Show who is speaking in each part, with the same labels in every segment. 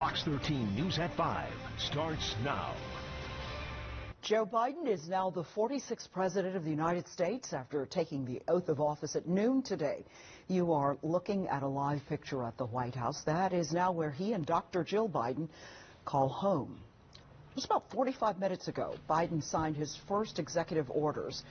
Speaker 1: Fox 13 News at 5 starts now.
Speaker 2: Joe Biden is now the 46th president of the United States after taking the oath of office at noon today. You are looking at a live picture at the White House. That is now where he and Dr. Jill Biden call home. Just about 45 minutes ago, Biden signed his first executive orders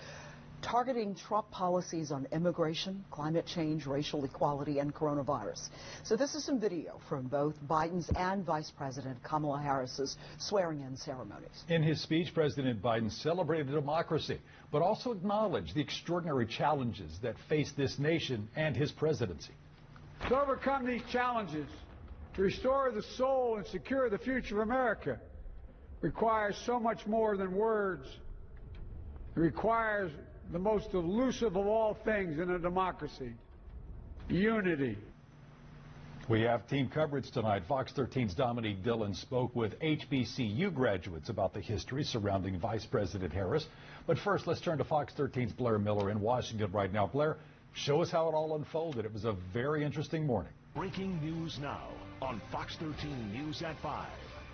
Speaker 2: targeting Trump policies on immigration, climate change, racial equality, and coronavirus. So this is some video from both Biden's and Vice President Kamala Harris's swearing-in ceremonies.
Speaker 3: In his speech, President Biden celebrated democracy, but also acknowledged the extraordinary challenges that face this nation and his presidency.
Speaker 4: To overcome these challenges, to restore the soul and secure the future of America, requires so much more than words. It requires the most elusive of all things in a democracy, unity.
Speaker 3: We have team coverage tonight. Fox 13's Dominique Dillon spoke with HBCU graduates about the history surrounding Vice President Harris. But first, let's turn to Fox 13's Blair Miller in Washington right now. Blair, show us how it all unfolded. It was a very interesting morning.
Speaker 1: Breaking news now on Fox 13 News at 5.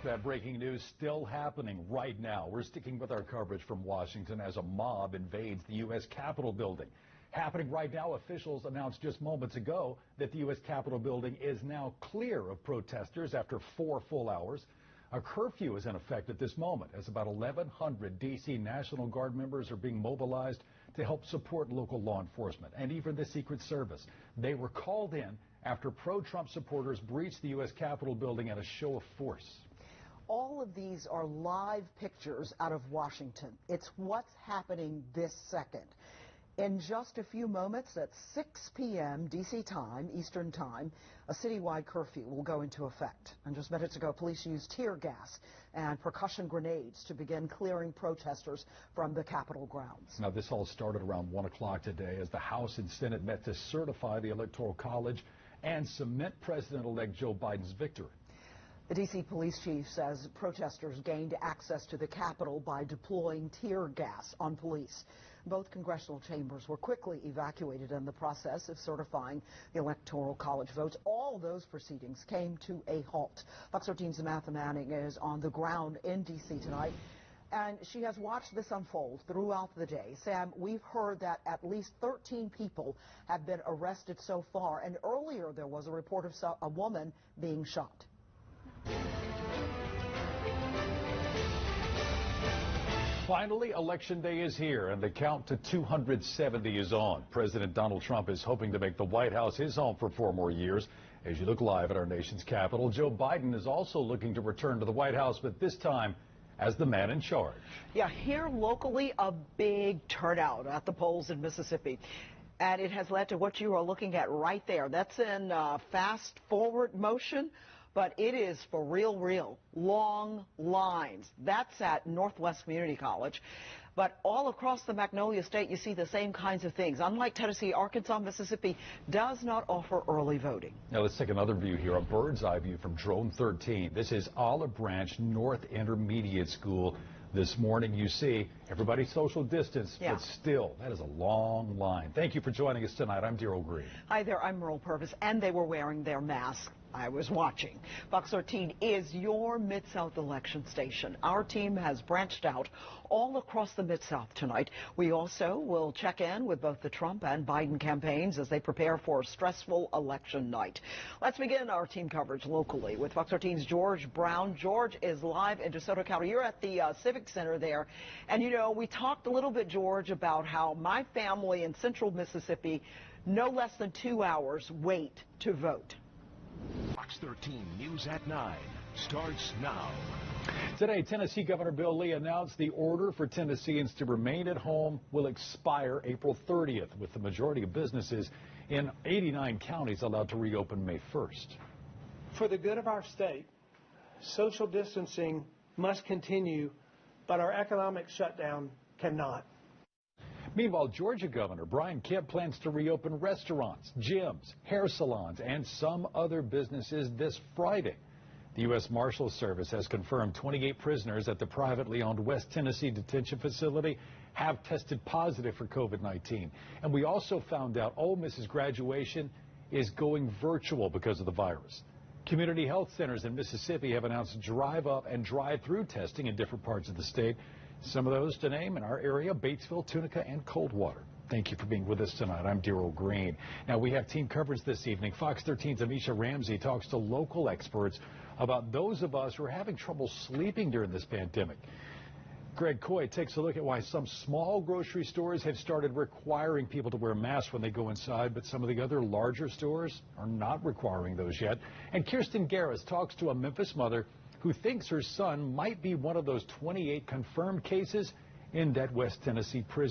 Speaker 3: That breaking news still happening right now. We're sticking with our coverage from Washington as a mob invades the U.S. Capitol building. Happening right now, officials announced just moments ago that the U.S. Capitol building is now clear of protesters after 4 full hours. A curfew is in effect at this moment as about 1,100 D.C. National Guard members are being mobilized to help support local law enforcement and even the Secret Service. They were called in after pro-Trump supporters breached the U.S. Capitol building in a show of force.
Speaker 2: All of these are live pictures out of Washington. It's what's happening this second. In just a few moments at 6 p.m. D.C. time, Eastern time, a citywide curfew will go into effect. And just minutes ago, police used tear gas and percussion grenades to begin clearing protesters from the Capitol grounds.
Speaker 3: Now, this all started around 1 o'clock today as the House and Senate met to certify the Electoral College and cement President-elect Joe Biden's victory.
Speaker 2: The D.C. police chief says protesters gained access to the Capitol by deploying tear gas on police. Both congressional chambers were quickly evacuated in the process of certifying the Electoral College votes. All those proceedings came to a halt. Fox 13's Samantha Manning is on the ground in D.C. tonight, and she has watched this unfold throughout the day. Sam, we've heard that at least 13 people have been arrested so far, and earlier there was a report of a woman being shot.
Speaker 3: Finally, Election Day is here, and the count to 270 is on. President Donald Trump is hoping to make the White House his home for 4 more years. As you look live at our nation's capital, Joe Biden is also looking to return to the White House, but this time as the man in charge.
Speaker 2: Yeah, here locally, a big turnout at the polls in Mississippi. And it has led to what you are looking at right there. That's in fast forward motion. But it is for real, long lines. That's at Northwest Community College. But all across the Magnolia State, you see the same kinds of things. Unlike Tennessee, Arkansas, Mississippi does not offer early voting.
Speaker 3: Now let's take another view here, a bird's eye view from Drone 13. This is Olive Branch North Intermediate School. This morning, you see everybody social distance, but still, that is a long line. Thank you for joining us tonight. I'm Daryl Green.
Speaker 2: Hi there, I'm Merle Purvis, and they were wearing their masks. I was watching. Fox 13 is your Mid-South election station. Our team has branched out all across the Mid-South tonight. We also will check in with both the Trump and Biden campaigns as they prepare for a stressful election night. Let's begin our team coverage locally with Fox 13's George Brown. George is live in DeSoto County. You're at the Civic Center there. And, you know, we talked a little bit, George, about how my family in central Mississippi, no less than 2 hours wait to vote.
Speaker 1: Fox 13 News at 9 starts now.
Speaker 3: Today, Tennessee Governor Bill Lee announced the order for Tennesseans to remain at home will expire April 30th, with the majority of businesses in 89 counties allowed to reopen May 1st.
Speaker 5: For the good of our state, social distancing must continue, but our economic shutdown cannot.
Speaker 3: Meanwhile, Georgia Governor Brian Kemp plans to reopen restaurants, gyms, hair salons, and some other businesses this Friday. The U.S. Marshals Service has confirmed 28 prisoners at the privately owned West Tennessee detention facility have tested positive for COVID-19. And we also found out Ole Miss's graduation is going virtual because of the virus. Community health centers in Mississippi have announced drive-up and drive-through testing in different parts of the state. Some of those to name in our area: Batesville, Tunica, and Coldwater. Thank you for being with us tonight. I'm Darrell Green. Now, we have team coverage this evening. Fox 13's Amisha Ramsey talks to local experts about those of us who are having trouble sleeping during this pandemic. Greg Coy takes a look at why some small grocery stores have started requiring people to wear masks when they go inside, but some of the other larger stores are not requiring those yet. And Kirsten Garris talks to a Memphis mother who thinks her son might be one of those 28 confirmed cases in that West Tennessee prison.